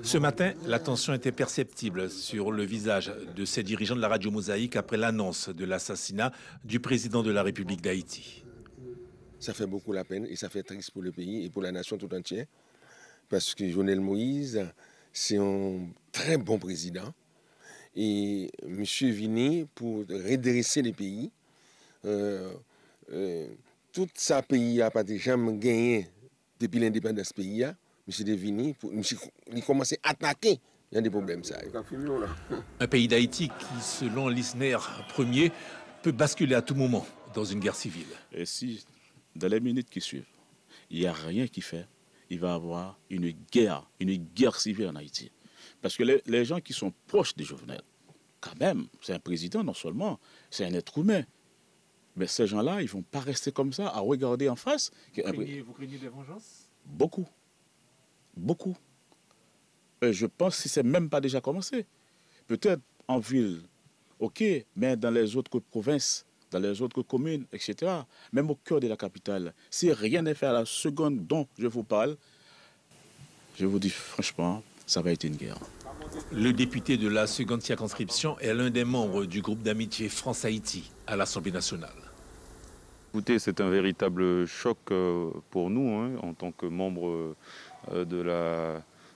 Ce matin, la tension était perceptible sur le visage de ces dirigeants de la radio Mosaïque après l'annonce de l'assassinat du président de la République d'Haïti. Ça fait beaucoup la peine et ça fait triste pour le pays et pour la nation tout entière. Parce que Jovenel Moïse, c'est un très bon président. Et M. Vini, pour redresser le pays, tout ça pays n'a pas jamais gagné depuis l'indépendance du pays. M. Vini, il a commencé à attaquer. Il y a des problèmes, ça. Un pays d'Haïti qui, selon Lisner Ier, peut basculer à tout moment dans une guerre civile. Et si, dans les minutes qui suivent, il n'y a rien qui fait, il va y avoir une guerre civile en Haïti. Parce que les gens qui sont proches de Jovenel, quand même, c'est un président non seulement, c'est un être humain. Mais ces gens-là, ils ne vont pas rester comme ça, à regarder en face. Vous craignez des vengeances? Beaucoup. Beaucoup. Et je pense que ce n'est même pas déjà commencé. Peut-être en ville, ok, mais dans les autres provinces, dans les autres communes, etc., même au cœur de la capitale, si rien n'est fait à la seconde dont je vous parle, je vous dis franchement, ça va être une guerre. Le député de la seconde circonscription est l'un des membres du groupe d'amitié France-Haïti à l'Assemblée nationale. Écoutez, c'est un véritable choc pour nous, en tant que membre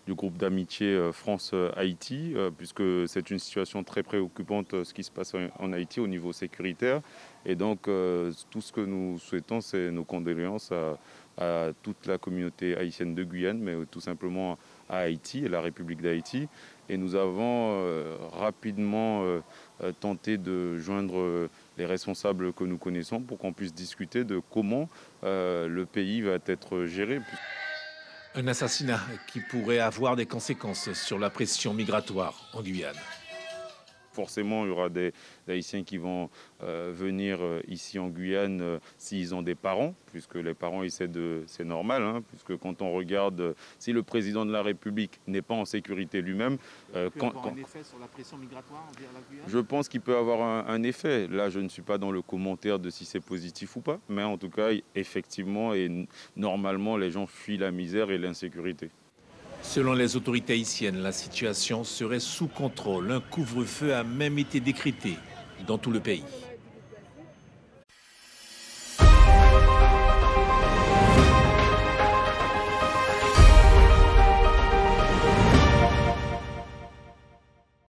du groupe d'amitié France-Haïti, puisque c'est une situation très préoccupante ce qui se passe en Haïti au niveau sécuritaire. Et donc, tout ce que nous souhaitons, c'est nos condoléances à toute la communauté haïtienne de Guyane, mais tout simplement à Haïti et la République d'Haïti. Et nous avons rapidement tenté de joindre les responsables que nous connaissons pour qu'on puisse discuter de comment le pays va être géré. Un assassinat qui pourrait avoir des conséquences sur la pression migratoire en Guyane. Forcément, il y aura des Haïtiens qui vont venir ici en Guyane s'ils ont des parents, puisque les parents, c'est normal, puisque quand on regarde, si le président de la République n'est pas en sécurité lui-même... un effet sur la pression migratoire envers la Guyane? Je pense qu'il peut avoir un effet. Là, je ne suis pas dans le commentaire de si c'est positif ou pas, mais en tout cas, effectivement et normalement, les gens fuient la misère et l'insécurité. Selon les autorités haïtiennes, la situation serait sous contrôle. Un couvre-feu a même été décrété dans tout le pays.